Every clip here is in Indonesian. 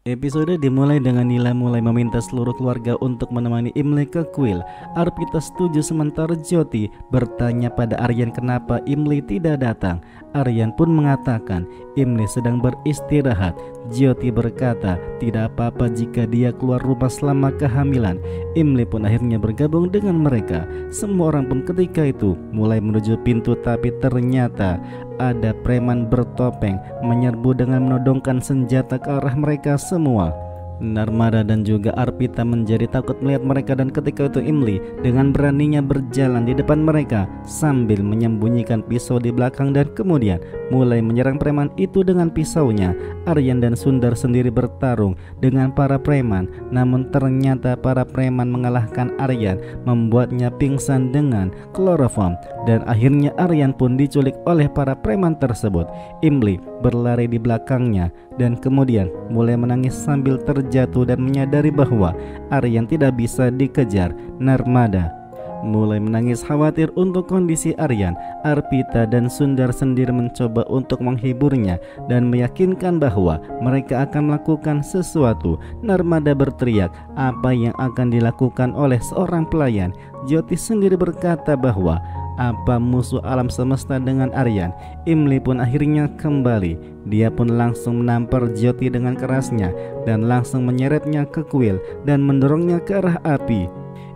Episode dimulai dengan Nila mulai meminta seluruh keluarga untuk menemani Imli ke kuil. Arpita setuju sementara Jyoti bertanya pada Aryan kenapa Imli tidak datang. Aryan pun mengatakan Imli sedang beristirahat. Jyoti berkata tidak apa-apa jika dia keluar rumah selama kehamilan. Imli pun akhirnya bergabung dengan mereka. Semua orang pun ketika itu mulai menuju pintu, tapi ternyata ada preman bertopeng menyerbu dengan menodongkan senjata ke arah mereka semua. Narmada dan juga Arpita menjadi takut melihat mereka, dan ketika itu Imli dengan beraninya berjalan di depan mereka sambil menyembunyikan pisau di belakang dan kemudian mulai menyerang preman itu dengan pisaunya. Aryan dan Sundar sendiri bertarung dengan para preman, namun ternyata para preman mengalahkan Aryan, membuatnya pingsan dengan kloroform, dan akhirnya Aryan pun diculik oleh para preman tersebut. Imli berlari di belakangnya dan kemudian mulai menangis sambil terjatuh dan menyadari bahwa Aryan tidak bisa dikejar. Narmada mulai menangis khawatir untuk kondisi Aryan. Arpita dan Sundar sendiri mencoba untuk menghiburnya dan meyakinkan bahwa mereka akan melakukan sesuatu. Narmada berteriak apa yang akan dilakukan oleh seorang pelayan. Jyoti sendiri berkata bahwa apa musuh alam semesta dengan Aryan. Imli pun akhirnya kembali. Dia pun langsung menampar Jyoti dengan kerasnya dan langsung menyeretnya ke kuil dan mendorongnya ke arah api.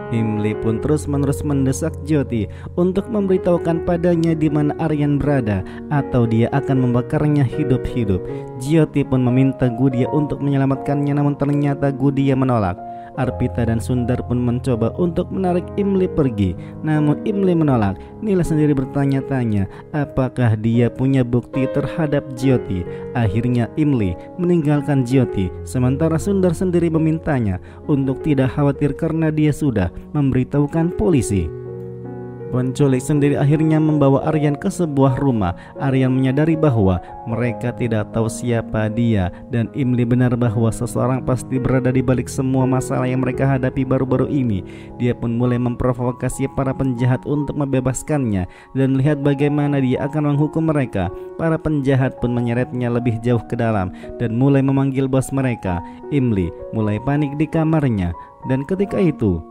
Imli pun terus-menerus mendesak Jyoti untuk memberitahukan padanya di mana Aryan berada atau dia akan membakarnya hidup-hidup. Jyoti pun meminta Gudia untuk menyelamatkannya, namun ternyata Gudia menolak. Arpita dan Sundar pun mencoba untuk menarik Imli pergi, namun Imli menolak. Nila sendiri bertanya-tanya apakah dia punya bukti terhadap Jyoti. Akhirnya Imli meninggalkan Jyoti, sementara Sundar sendiri memintanya untuk tidak khawatir karena dia sudah memberitahukan polisi. Penculik sendiri akhirnya membawa Aryan ke sebuah rumah. Aryan menyadari bahwa mereka tidak tahu siapa dia, dan Imli benar bahwa seseorang pasti berada di balik semua masalah yang mereka hadapi baru-baru ini. Dia pun mulai memprovokasi para penjahat untuk membebaskannya dan melihat bagaimana dia akan menghukum mereka. Para penjahat pun menyeretnya lebih jauh ke dalam dan mulai memanggil bos mereka. Imli mulai panik di kamarnya, dan ketika itu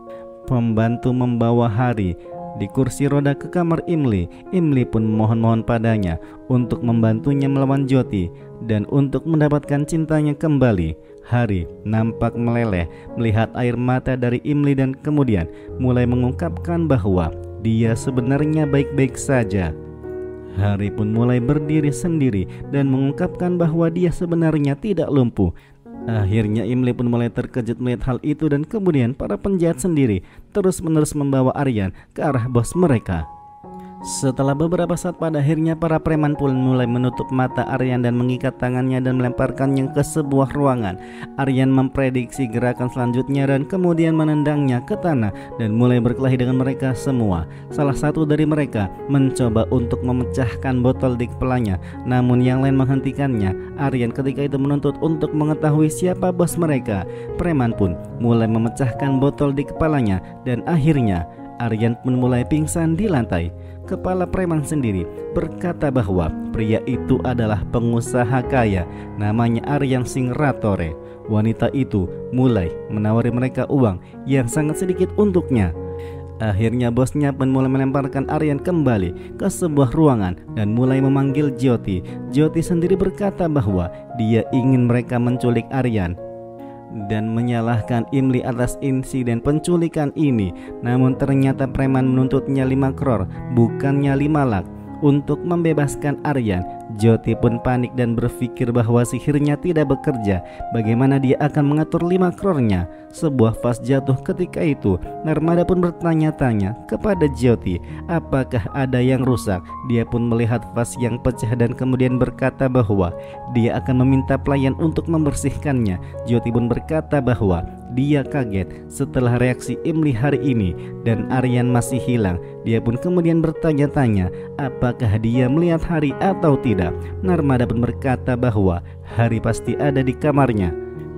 pembantu membawa Hari di kursi roda ke kamar Imli. Imli pun memohon-mohon padanya untuk membantunya melawan Jyoti dan untuk mendapatkan cintanya kembali. Hari nampak meleleh melihat air mata dari Imli dan kemudian mulai mengungkapkan bahwa dia sebenarnya baik-baik saja. Hari pun mulai berdiri sendiri dan mengungkapkan bahwa dia sebenarnya tidak lumpuh. Akhirnya Imli pun mulai terkejut melihat hal itu, dan kemudian para penjahat sendiri terus-menerus membawa Aryan ke arah bos mereka. Setelah beberapa saat pada akhirnya para preman pun mulai menutup mata Aryan dan mengikat tangannya dan melemparkannya ke sebuah ruangan. Aryan memprediksi gerakan selanjutnya dan kemudian menendangnya ke tanah dan mulai berkelahi dengan mereka semua. Salah satu dari mereka mencoba untuk memecahkan botol di kepalanya, namun yang lain menghentikannya. Aryan ketika itu menuntut untuk mengetahui siapa bos mereka. Preman pun mulai memecahkan botol di kepalanya dan akhirnya Aryan pun mulai pingsan di lantai. Kepala preman sendiri berkata bahwa pria itu adalah pengusaha kaya, namanya Aryan Singratore. Wanita itu mulai menawari mereka uang yang sangat sedikit untuknya. Akhirnya bosnya pun mulai melemparkan Aryan kembali ke sebuah ruangan dan mulai memanggil Jyoti. Jyoti sendiri berkata bahwa dia ingin mereka menculik Aryan dan menyalahkan Imli atas insiden penculikan ini. Namun ternyata preman menuntutnya 5 crore bukannya 5 lakh untuk membebaskan Aryan. Jyoti pun panik dan berpikir bahwa sihirnya tidak bekerja. Bagaimana dia akan mengatur 5 crore-nya? Sebuah vas jatuh ketika itu. Narmada pun bertanya-tanya kepada Jyoti apakah ada yang rusak. Dia pun melihat vas yang pecah dan kemudian berkata bahwa dia akan meminta pelayan untuk membersihkannya. Jyoti pun berkata bahwa dia kaget setelah reaksi Imli hari ini dan Aryan masih hilang. Dia pun kemudian bertanya-tanya apakah dia melihat Hari atau tidak. Narmada pun berkata bahwa Hari pasti ada di kamarnya.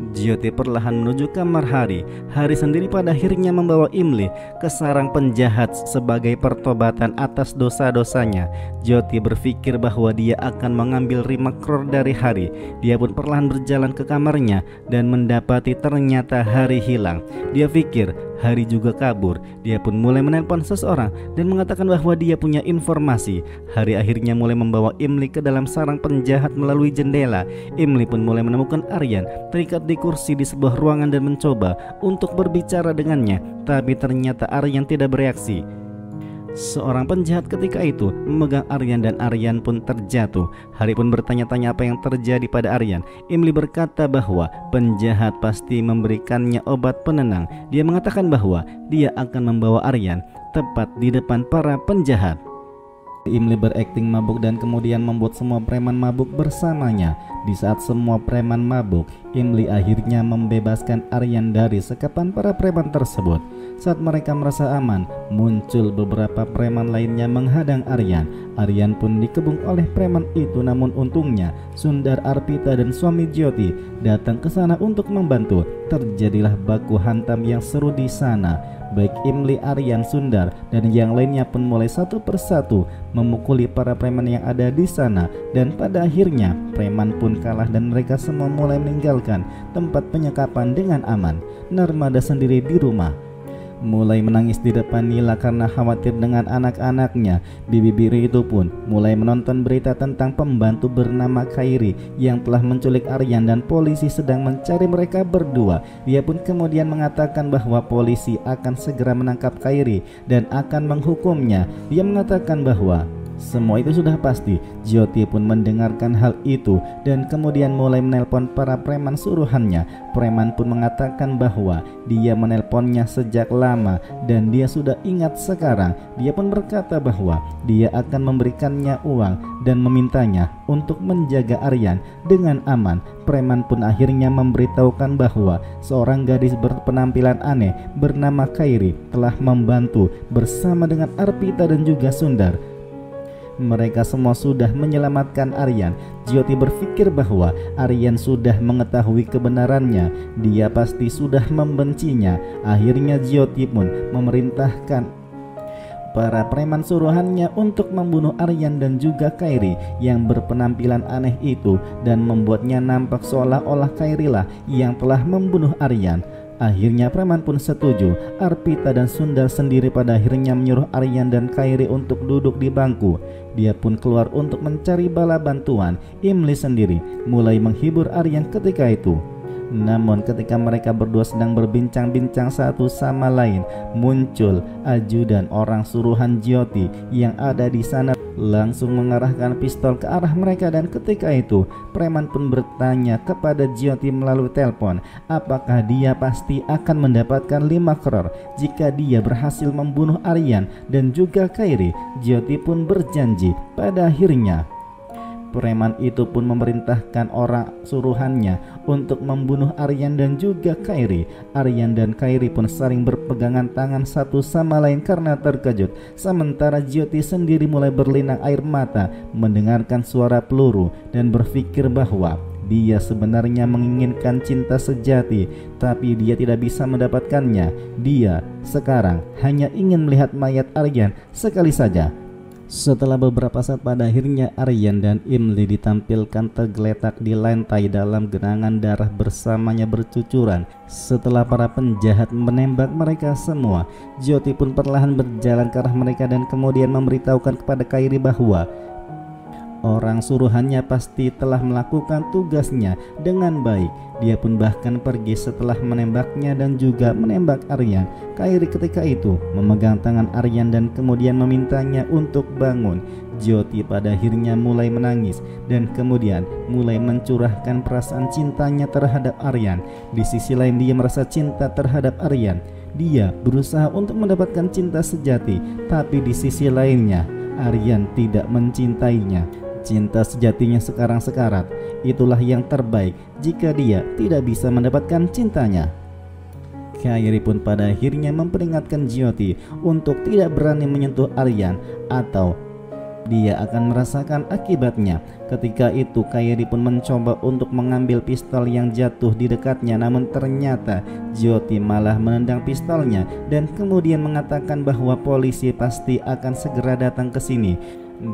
Jyoti perlahan menuju kamar Hari. Hari sendiri pada akhirnya membawa Imli ke sarang penjahat sebagai pertobatan atas dosa-dosanya. Jyoti berpikir bahwa dia akan mengambil 5 crore dari Hari. Dia pun perlahan berjalan ke kamarnya dan mendapati ternyata Hari hilang. Dia pikir Hari juga kabur. Dia pun mulai menelpon seseorang dan mengatakan bahwa dia punya informasi. Hari akhirnya mulai membawa Imli ke dalam sarang penjahat melalui jendela. Imli pun mulai menemukan Aryan terikat di kursi di sebuah ruangan dan mencoba untuk berbicara dengannya, tapi ternyata Aryan tidak bereaksi. Seorang penjahat ketika itu memegang Aryan dan Aryan pun terjatuh. Hari pun bertanya-tanya apa yang terjadi pada Aryan. Imli berkata bahwa penjahat pasti memberikannya obat penenang. Dia mengatakan bahwa dia akan membawa Aryan tepat di depan para penjahat. Imli berakting mabuk dan kemudian membuat semua preman mabuk bersamanya. Di saat semua preman mabuk, Imli akhirnya membebaskan Aryan dari sekapan para preman tersebut. Saat mereka merasa aman, muncul beberapa preman lainnya menghadang Aryan. Aryan pun dikebung oleh preman itu, namun untungnya Sundar, Arpita dan suami Jyoti datang ke sana untuk membantu. Terjadilah baku hantam yang seru di sana. Baik Imli, Aryan, Sundar dan yang lainnya pun mulai satu persatu memukuli para preman yang ada di sana, dan pada akhirnya preman pun kalah dan mereka semua mulai meninggalkan tempat penyekapan dengan aman. Narmada sendiri di rumah mulai menangis di depan Nila karena khawatir dengan anak-anaknya. Bibi Biri itu pun mulai menonton berita tentang pembantu bernama Khairi yang telah menculik Aryan dan polisi sedang mencari mereka berdua. Dia pun kemudian mengatakan bahwa polisi akan segera menangkap Khairi dan akan menghukumnya. Dia mengatakan bahwa semua itu sudah pasti. Jyoti pun mendengarkan hal itu dan kemudian mulai menelpon para preman suruhannya. Preman pun mengatakan bahwa dia menelponnya sejak lama dan dia sudah ingat sekarang. Dia pun berkata bahwa dia akan memberikannya uang dan memintanya untuk menjaga Aryan dengan aman. Preman pun akhirnya memberitahukan bahwa seorang gadis berpenampilan aneh bernama Khairi telah membantu bersama dengan Arpita dan juga Sundar. Mereka semua sudah menyelamatkan Aryan. Jyoti berpikir bahwa Aryan sudah mengetahui kebenarannya. Dia pasti sudah membencinya. Akhirnya Jyoti pun memerintahkan para preman suruhannya untuk membunuh Aryan dan juga Khairi yang berpenampilan aneh itu dan membuatnya nampak seolah-olah Khairi lah yang telah membunuh Aryan. Akhirnya preman pun setuju. Arpita dan Sundar sendiri pada akhirnya menyuruh Aryan dan Khairi untuk duduk di bangku. Dia pun keluar untuk mencari bala bantuan. Imli sendiri mulai menghibur Aryan ketika itu. Namun ketika mereka berdua sedang berbincang-bincang satu sama lain, muncul ajudan orang suruhan Jyoti yang ada di sana langsung mengarahkan pistol ke arah mereka, dan ketika itu preman pun bertanya kepada Jyoti melalui telepon apakah dia pasti akan mendapatkan 5 crore jika dia berhasil membunuh Aryan dan juga Khairi. Jyoti pun berjanji. Pada akhirnya preman itu pun memerintahkan orang suruhannya untuk membunuh Aryan dan juga Khairi. Aryan dan Khairi pun saling berpegangan tangan satu sama lain karena terkejut. Sementara Jyoti sendiri mulai berlinang air mata mendengarkan suara peluru dan berpikir bahwa dia sebenarnya menginginkan cinta sejati, tapi dia tidak bisa mendapatkannya. Dia sekarang hanya ingin melihat mayat Aryan sekali saja. Setelah beberapa saat pada akhirnya Aryan dan Imli ditampilkan tergeletak di lantai dalam genangan darah bersamanya bercucuran. Setelah para penjahat menembak mereka semua, Jyoti pun perlahan berjalan ke arah mereka dan kemudian memberitahukan kepada Khairi bahwa orang suruhannya pasti telah melakukan tugasnya dengan baik. Dia pun bahkan pergi setelah menembaknya dan juga menembak Aryan. Khairi ketika itu memegang tangan Aryan dan kemudian memintanya untuk bangun. Jyoti pada akhirnya mulai menangis dan kemudian mulai mencurahkan perasaan cintanya terhadap Aryan. Di sisi lain dia merasa cinta terhadap Aryan. Dia berusaha untuk mendapatkan cinta sejati, tapi di sisi lainnya Aryan tidak mencintainya. Cinta sejatinya sekarang sekarat. Itulah yang terbaik jika dia tidak bisa mendapatkan cintanya. Khairi pun pada akhirnya memperingatkan Jyoti untuk tidak berani menyentuh Aryan atau dia akan merasakan akibatnya. Ketika itu Kairi pun mencoba untuk mengambil pistol yang jatuh di dekatnya, namun ternyata Jyoti malah menendang pistolnya dan kemudian mengatakan bahwa polisi pasti akan segera datang ke sini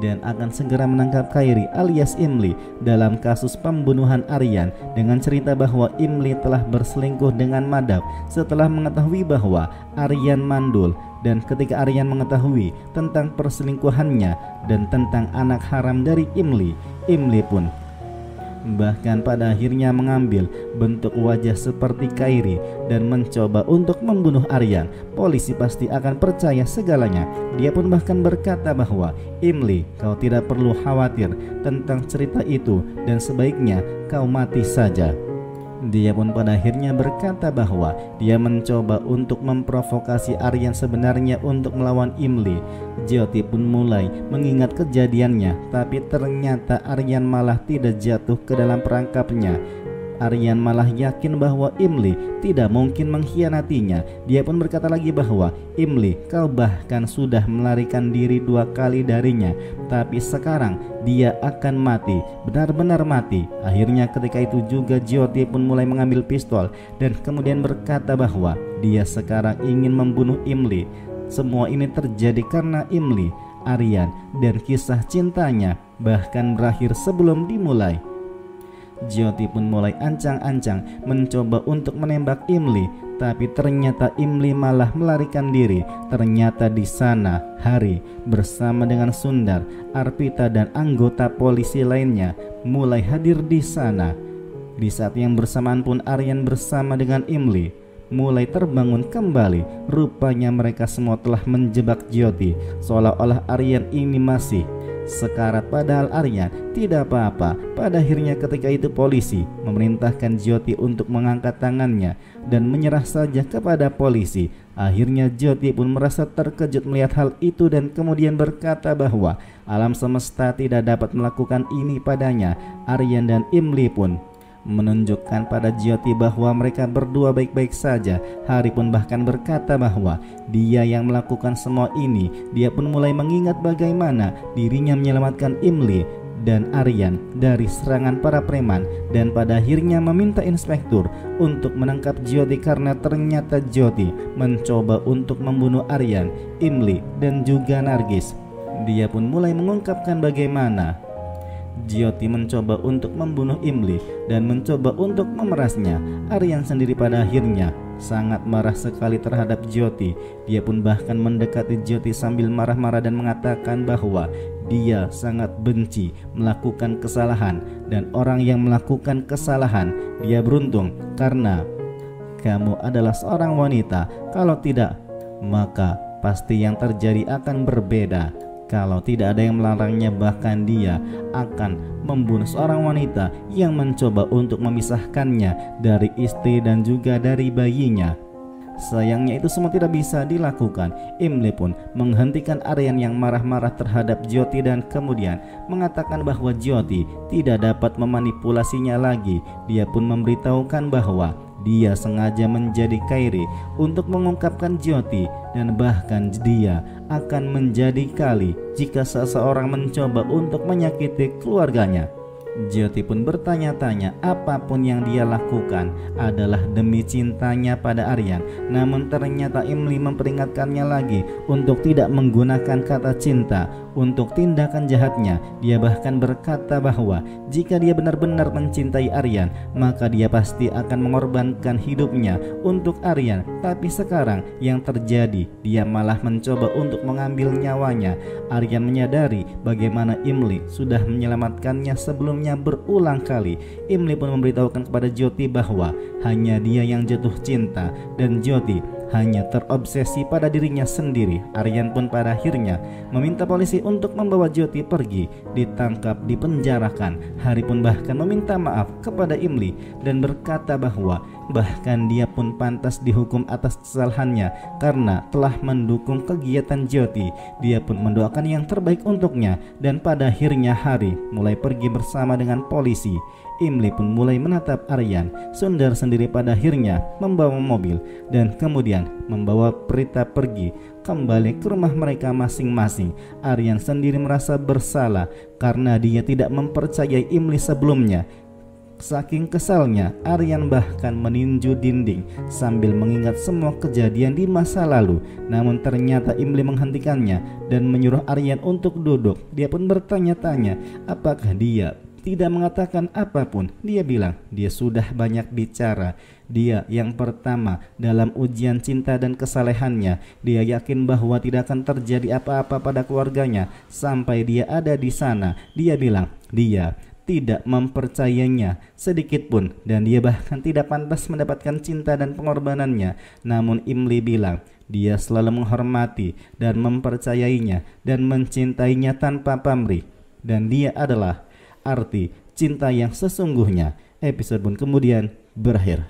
dan akan segera menangkap Kairi alias Imli dalam kasus pembunuhan Aryan, dengan cerita bahwa Imli telah berselingkuh dengan Madhav setelah mengetahui bahwa Aryan mandul. Dan ketika Aryan mengetahui tentang perselingkuhannya dan tentang anak haram dari Imli, Imli pun bahkan pada akhirnya mengambil bentuk wajah seperti Kairi dan mencoba untuk membunuh Aryan. Polisi pasti akan percaya segalanya. Dia pun bahkan berkata bahwa, "Imli, kau tidak perlu khawatir tentang cerita itu dan sebaiknya kau mati saja." Dia pun pada akhirnya berkata bahwa dia mencoba untuk memprovokasi Aryan sebenarnya untuk melawan Imli. Jyoti pun mulai mengingat kejadiannya, tapi ternyata Aryan malah tidak jatuh ke dalam perangkapnya. Aryan malah yakin bahwa Imli tidak mungkin mengkhianatinya. Dia pun berkata lagi bahwa, "Imli, kau bahkan sudah melarikan diri 2 kali darinya, tapi sekarang dia akan mati, benar-benar mati." Akhirnya ketika itu juga Jyoti pun mulai mengambil pistol dan kemudian berkata bahwa dia sekarang ingin membunuh Imli. Semua ini terjadi karena Imli, Aryan, dan kisah cintanya bahkan berakhir sebelum dimulai. Jyoti pun mulai ancang-ancang mencoba untuk menembak Imli, tapi ternyata Imli malah melarikan diri. Ternyata di sana Hari bersama dengan Sundar, Arpita dan anggota polisi lainnya mulai hadir di sana. Di saat yang bersamaan pun Aryan bersama dengan Imli mulai terbangun kembali. Rupanya mereka semua telah menjebak Jyoti, seolah-olah Aryan ini masih sekarat, padahal Aryan tidak apa-apa. Pada akhirnya ketika itu polisi memerintahkan Jyoti untuk mengangkat tangannya dan menyerah saja kepada polisi. Akhirnya Jyoti pun merasa terkejut melihat hal itu dan kemudian berkata bahwa alam semesta tidak dapat melakukan ini padanya. Aryan dan Imli pun menunjukkan pada Jyoti bahwa mereka berdua baik-baik saja. Hari pun bahkan berkata bahwa dia yang melakukan semua ini. Dia pun mulai mengingat bagaimana dirinya menyelamatkan Imli dan Aryan dari serangan para preman, dan pada akhirnya meminta inspektur untuk menangkap Jyoti karena ternyata Jyoti mencoba untuk membunuh Aryan, Imli dan juga Nargis. Dia pun mulai mengungkapkan bagaimana Jyoti mencoba untuk membunuh Imli dan mencoba untuk memerasnya. Aryan sendiri pada akhirnya sangat marah sekali terhadap Jyoti. Dia pun bahkan mendekati Jyoti sambil marah-marah dan mengatakan bahwa dia sangat benci melakukan kesalahan, dan orang yang melakukan kesalahan dia beruntung karena kamu adalah seorang wanita. Kalau tidak, maka pasti yang terjadi akan berbeda. Kalau tidak ada yang melarangnya, bahkan dia akan membunuh seorang wanita yang mencoba untuk memisahkannya dari istri dan juga dari bayinya. Sayangnya itu semua tidak bisa dilakukan. Imli pun menghentikan Aryan yang marah-marah terhadap Jyoti dan kemudian mengatakan bahwa Jyoti tidak dapat memanipulasinya lagi. Dia pun memberitahukan bahwa dia sengaja menjadi Kairi untuk mengungkapkan Jyoti, dan bahkan dia akan menjadi kali jika seseorang mencoba untuk menyakiti keluarganya. Jyoti pun bertanya-tanya apapun yang dia lakukan adalah demi cintanya pada Aryan. Namun ternyata Imli memperingatkannya lagi untuk tidak menggunakan kata cinta untuk tindakan jahatnya. Dia bahkan berkata bahwa jika dia benar-benar mencintai Aryan, maka dia pasti akan mengorbankan hidupnya untuk Aryan. Tapi sekarang yang terjadi, dia malah mencoba untuk mengambil nyawanya. Aryan menyadari bagaimana Imli sudah menyelamatkannya sebelumnya berulang kali. Imli pun memberitahukan kepada Jyoti bahwa hanya dia yang jatuh cinta dan Jyoti hanya terobsesi pada dirinya sendiri. Aryan pun pada akhirnya meminta polisi untuk membawa Jyoti pergi, ditangkap, dipenjarakan. Hari pun bahkan meminta maaf kepada Imli dan berkata bahwa bahkan dia pun pantas dihukum atas kesalahannya karena telah mendukung kegiatan Jyoti. Dia pun mendoakan yang terbaik untuknya, dan pada akhirnya Hari mulai pergi bersama dengan polisi. Imli pun mulai menatap Aryan. Sundar sendiri pada akhirnya membawa mobil dan kemudian membawa Prita pergi kembali ke rumah mereka masing-masing. Aryan sendiri merasa bersalah karena dia tidak mempercayai Imli sebelumnya. Saking kesalnya, Aryan bahkan meninju dinding sambil mengingat semua kejadian di masa lalu. Namun ternyata Imli menghentikannya dan menyuruh Aryan untuk duduk. Dia pun bertanya-tanya apakah dia tidak mengatakan apapun. Dia bilang dia sudah banyak bicara. Dia yang pertama dalam ujian cinta dan kesalehannya. Dia yakin bahwa tidak akan terjadi apa-apa pada keluarganya sampai dia ada di sana. Dia bilang dia tidak mempercayainya sedikit pun dan dia bahkan tidak pantas mendapatkan cinta dan pengorbanannya. Namun Imli bilang dia selalu menghormati dan mempercayainya dan mencintainya tanpa pamrih, dan dia adalah arti cinta yang sesungguhnya. Episode pun kemudian berakhir.